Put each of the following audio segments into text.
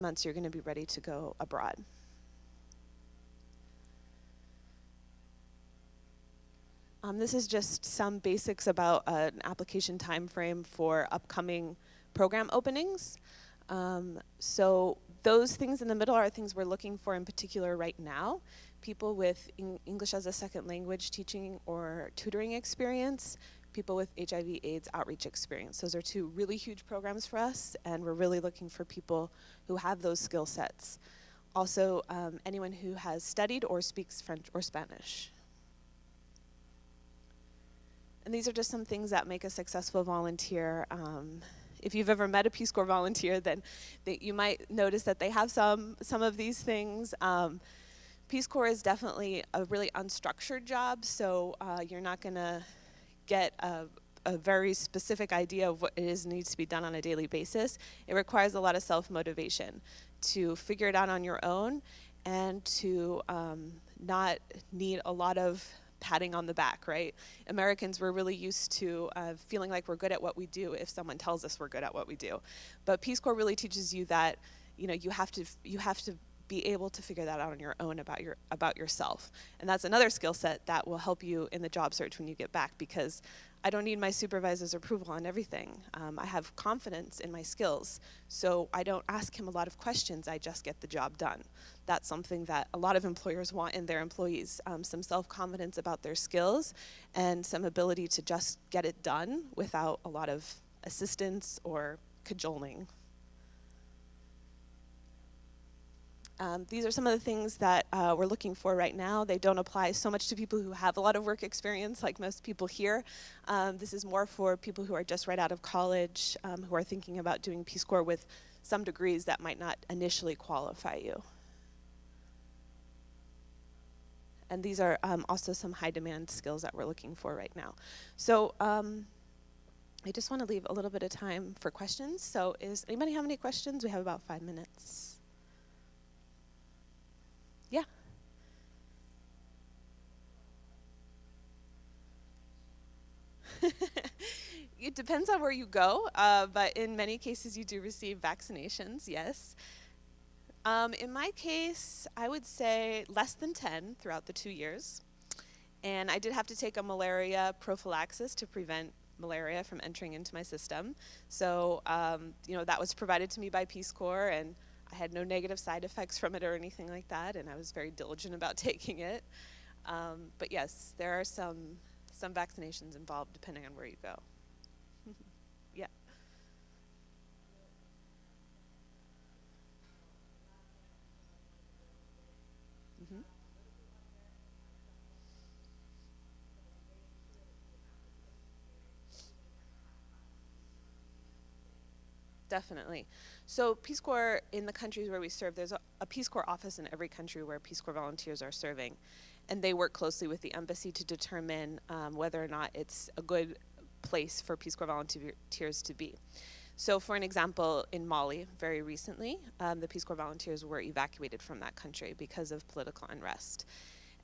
months you're going to be ready to go abroad. This is just some basics about an application time frame for upcoming program openings. So those things in the middle are things we're looking for in particular right now. People with English as a second language teaching or tutoring experience, people with HIV/AIDS outreach experience. Those are two really huge programs for us, and we're really looking for people who have those skill sets. Also, anyone who has studied or speaks French or Spanish. And these are just some things that make a successful volunteer. If you've ever met a Peace Corps volunteer, then you might notice that they have some of these things. Peace Corps is definitely a really unstructured job, so you're not going to get a very specific idea of what it is needs to be done on a daily basis. It requires a lot of self-motivation to figure it out on your own and to not need a lot of patting on the back, right? Americans, we're really used to feeling like we're good at what we do if someone tells us we're good at what we do. But Peace Corps really teaches you that, you know, you have to be able to figure that out on your own about yourself. And that's another skill set that will help you in the job search when you get back, because I don't need my supervisor's approval on everything. I have confidence in my skills, so I don't ask him a lot of questions, I just get the job done. That's something that a lot of employers want in their employees, some self-confidence about their skills and some ability to just get it done without a lot of assistance or cajoling. These are some of the things that we're looking for right now. They don't apply so much to people who have a lot of work experience like most people here. This is more for people who are just right out of college, who are thinking about doing Peace Corps with some degrees that might not initially qualify you. And these are also some high demand skills that we're looking for right now. So I just want to leave a little bit of time for questions. So does anybody have any questions? We have about 5 minutes. Yeah. It depends on where you go, but in many cases you do receive vaccinations, yes. In my case, I would say less than 10 throughout the 2 years. And I did have to take a malaria prophylaxis to prevent malaria from entering into my system. So, you know, that was provided to me by Peace Corps, and I had no negative side effects from it or anything like that, and I was very diligent about taking it. But yes, there are some vaccinations involved depending on where you go. Yeah. Mm-hmm. Definitely. So Peace Corps in the countries where we serve, there's a Peace Corps office in every country where Peace Corps volunteers are serving. And they work closely with the embassy to determine whether or not it's a good place for Peace Corps volunteers to be. So for an example, in Mali, very recently, the Peace Corps volunteers were evacuated from that country because of political unrest.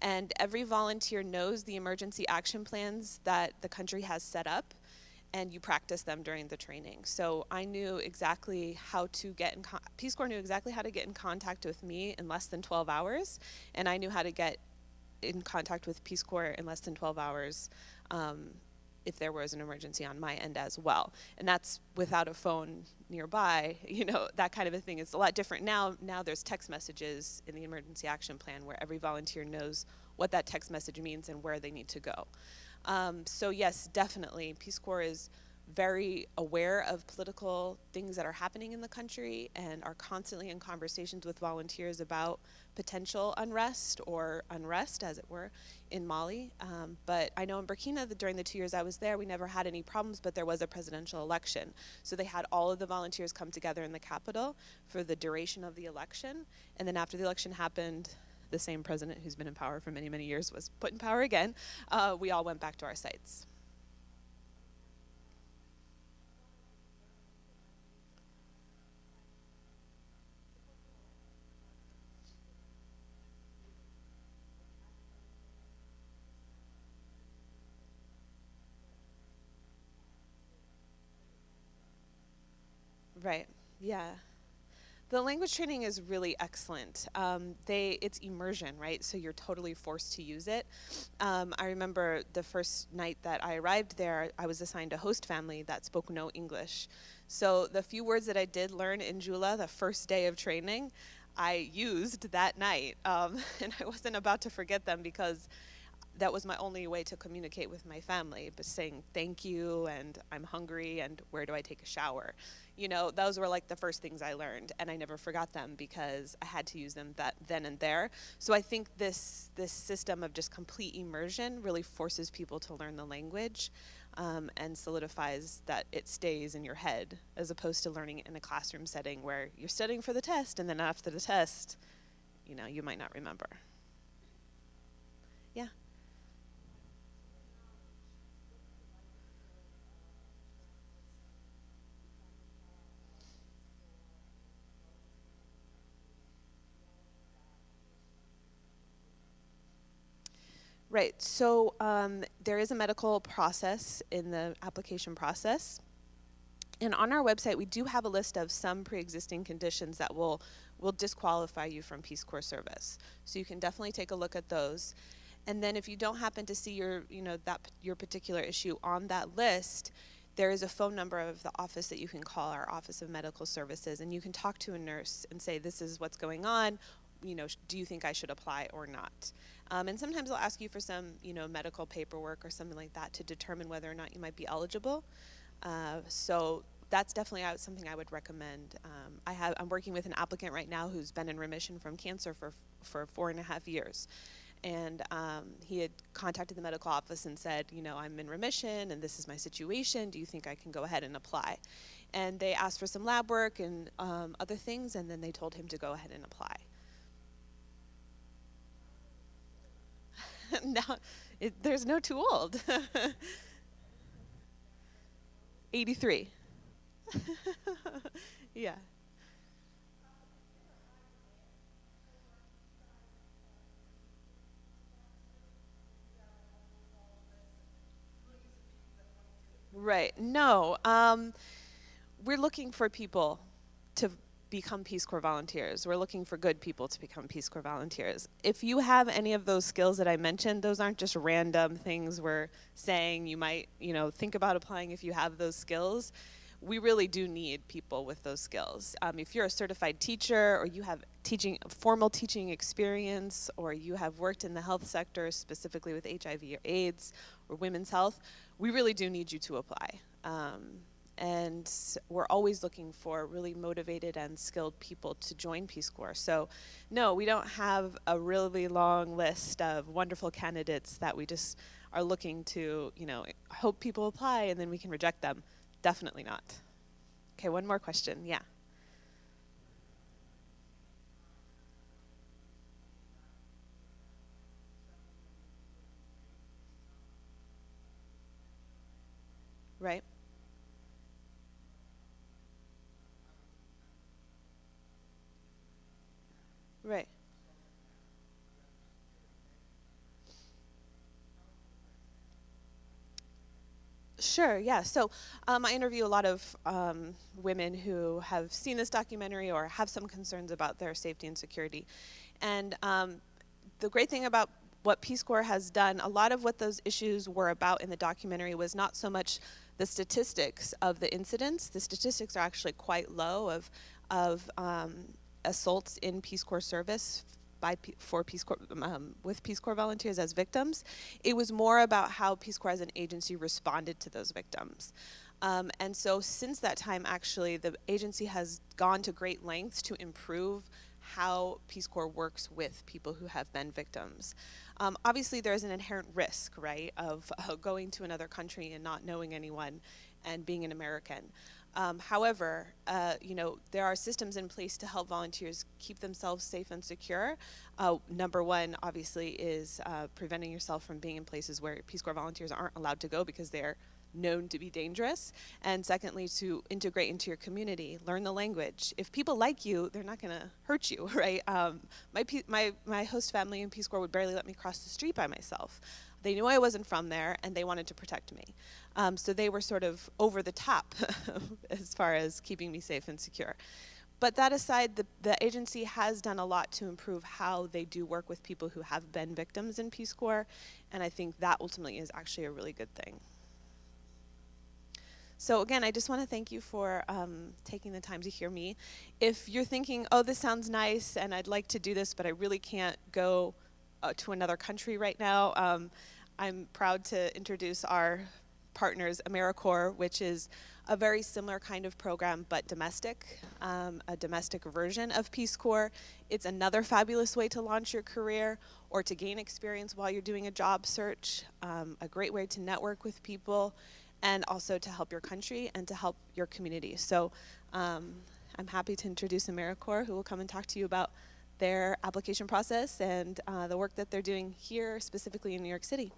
And every volunteer knows the emergency action plans that the country has set up, and you practice them during the training. So I knew exactly how to get in Peace Corps knew exactly how to get in contact with me in less than 12 hours, and I knew how to get in contact with Peace Corps in less than 12 hours if there was an emergency on my end as well. And that's without a phone nearby, you know, that kind of a thing. It's a lot different now. Now there's text messages in the emergency action plan where every volunteer knows what that text message means and where they need to go. So yes, definitely, Peace Corps is very aware of political things that are happening in the country and are constantly in conversations with volunteers about potential unrest or unrest, as it were, in Mali. But I know in Burkina, during the 2 years I was there, we never had any problems, but there was a presidential election. So they had all of the volunteers come together in the capital for the duration of the election. And then after the election happened, the same president who's been in power for many, many years was put in power again. We all went back to our sites. Right, yeah. The language training is really excellent. It's immersion, right? So you're totally forced to use it. I remember the first night that I arrived there, I was assigned a host family that spoke no English. So the few words that I did learn in Jula the first day of training, I used that night. And I wasn't about to forget them because that was my only way to communicate with my family, but saying thank you and I'm hungry and where do I take a shower? You know, those were like the first things I learned, and I never forgot them because I had to use them then and there. So I think this system of just complete immersion really forces people to learn the language and solidifies that it stays in your head, as opposed to learning it in a classroom setting where you're studying for the test and then after the test, you know, you might not remember. Yeah. Right, so there is a medical process in the application process. And on our website, we do have a list of some pre-existing conditions that will disqualify you from Peace Corps service. So you can definitely take a look at those. And then if you don't happen to see your particular issue on that list, there is a phone number of the office that you can call, our Office of Medical Services, and you can talk to a nurse and say, this is what's going on. You know, do you think I should apply or not? And sometimes they'll ask you for some, medical paperwork or something like that to determine whether or not you might be eligible. So that's definitely something I would recommend. I'm working with an applicant right now who's been in remission from cancer for 4.5 years. And he had contacted the medical office and said, I'm in remission and this is my situation. Do you think I can go ahead and apply? And they asked for some lab work and other things, and then they told him to go ahead and apply. No, there's no too old. 83. Yeah. Right. No. We're looking for people to become Peace Corps volunteers. We're looking for good people to become Peace Corps volunteers. If you have any of those skills that I mentioned, those aren't just random things we're saying you might, think about applying if you have those skills. We really do need people with those skills. If you're a certified teacher, or you have formal teaching experience, or you have worked in the health sector, specifically with HIV or AIDS or women's health, we really do need you to apply. And we're always looking for really motivated and skilled people to join Peace Corps. So no, we don't have a really long list of wonderful candidates that we just are looking to, hope people apply and then we can reject them. Definitely not. Okay, one more question. Yeah. Right. Right. Sure, yeah. So I interview a lot of women who have seen this documentary or have some concerns about their safety and security. And the great thing about what Peace Corps has done, a lot of what those issues were about in the documentary was not so much the statistics of the incidents. The statistics are actually quite low of assaults in Peace Corps service for Peace Corps, with Peace Corps volunteers as victims. It was more about how Peace Corps as an agency responded to those victims. And so since that time, actually, the agency has gone to great lengths to improve how Peace Corps works with people who have been victims. Obviously, there's an inherent risk, right, of going to another country and not knowing anyone and being an American. However, there are systems in place to help volunteers keep themselves safe and secure. Number one, obviously, is preventing yourself from being in places where Peace Corps volunteers aren't allowed to go because they're known to be dangerous. And secondly, to integrate into your community, learn the language. If people like you, they're not going to hurt you, right? My host family in Peace Corps would barely let me cross the street by myself. They knew I wasn't from there, and they wanted to protect me. So they were sort of over the top as far as keeping me safe and secure. But that aside, the agency has done a lot to improve how they do work with people who have been victims in Peace Corps, and I think that ultimately is actually a really good thing. So again, I just want to thank you for taking the time to hear me. If you're thinking, oh, this sounds nice and I'd like to do this, but I really can't go to another country right now, I'm proud to introduce our partners, AmeriCorps, which is a very similar kind of program, but domestic, a domestic version of Peace Corps. It's another fabulous way to launch your career or to gain experience while you're doing a job search, a great way to network with people, and also to help your country and to help your community. So I'm happy to introduce AmeriCorps, who will come and talk to you about their application process and the work that they're doing here, specifically in New York City.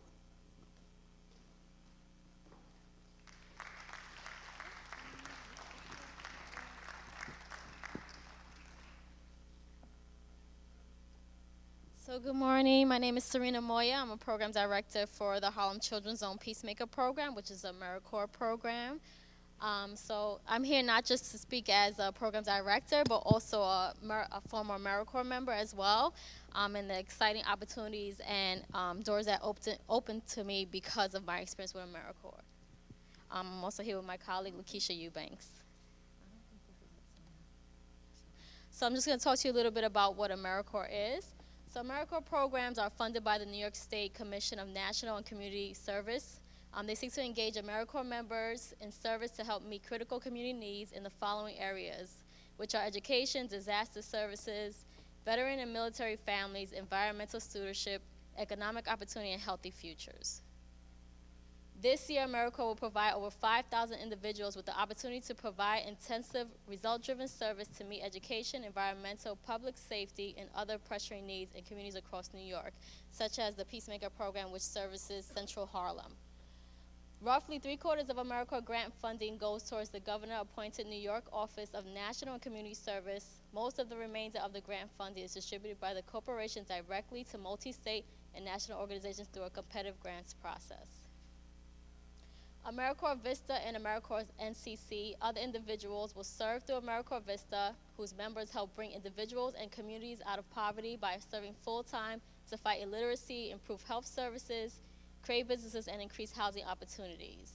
So good morning, my name is Serena Moya. I'm a program director for the Harlem Children's Zone Peacemaker Program, which is a AmeriCorps program. So I'm here not just to speak as a program director, but also a former AmeriCorps member as well, and the exciting opportunities and doors that opened to me because of my experience with AmeriCorps. I'm also here with my colleague, Lakeisha Eubanks. So I'm just going to talk to you a little bit about what AmeriCorps is. So AmeriCorps programs are funded by the New York State Commission of National and Community Service. They seek to engage AmeriCorps members in service to help meet critical community needs in the following areas, which are education, disaster services, veteran and military families, environmental stewardship, economic opportunity, and healthy futures. This year, AmeriCorps will provide over 5,000 individuals with the opportunity to provide intensive, result-driven service to meet education, environmental, public safety, and other pressuring needs in communities across New York, such as the Peacemaker Program, which services Central Harlem. Roughly 3/4 of AmeriCorps grant funding goes towards the governor-appointed New York Office of National and Community Service. Most of the remainder of the grant funding is distributed by the corporation directly to multi-state and national organizations through a competitive grants process. AmeriCorps Vista and AmeriCorps NCC, other individuals will serve through AmeriCorps Vista, whose members help bring individuals and communities out of poverty by serving full-time to fight illiteracy, improve health services, create businesses, and increase housing opportunities.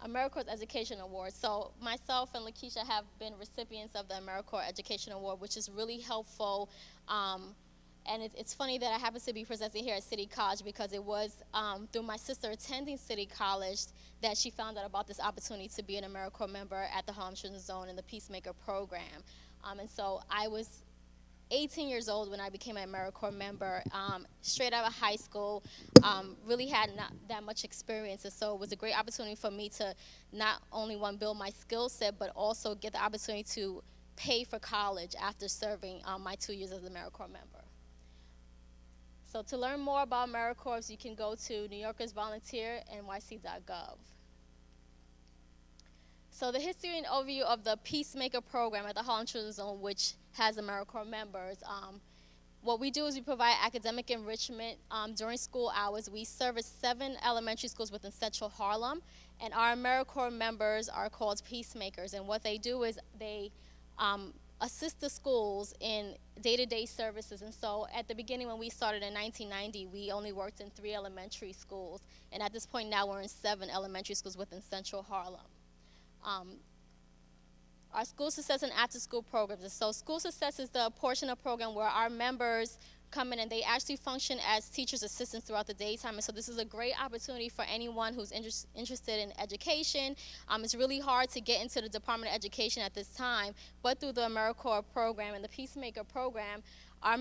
AmeriCorps Education Award. So myself and Lakeisha have been recipients of the AmeriCorps Education Award, which is really helpful. And it's funny that I happen to be presenting here at City College because it was through my sister attending City College that she found out about this opportunity to be an AmeriCorps member at the Harlem Children's Zone in the Peacemaker Program. And so I was 18 years old when I became an AmeriCorps member, straight out of high school, really had not that much experience. And so it was a great opportunity for me to not only build my skill set, but also get the opportunity to pay for college after serving my 2 years as an AmeriCorps member. So to learn more about AmeriCorps, you can go to NewYorkersVolunteer.nyc.gov. So the history and overview of the Peacemaker Program at the Harlem Children's Zone, which has AmeriCorps members. What we do is we provide academic enrichment during school hours. We service 7 elementary schools within Central Harlem, and our AmeriCorps members are called Peacemakers. And what they do is they assist the schools in day-to-day services. And so at the beginning when we started in 1990, we only worked in 3 elementary schools. And at this point now we're in 7 elementary schools within Central Harlem. Our school success and after-school programs. And so school success is the portion of the program where our members come in and they actually function as teachers' assistants throughout the daytime. And so this is a great opportunity for anyone who's interested in education. It's really hard to get into the Department of Education at this time, but through the AmeriCorps program and the Peacemaker program, our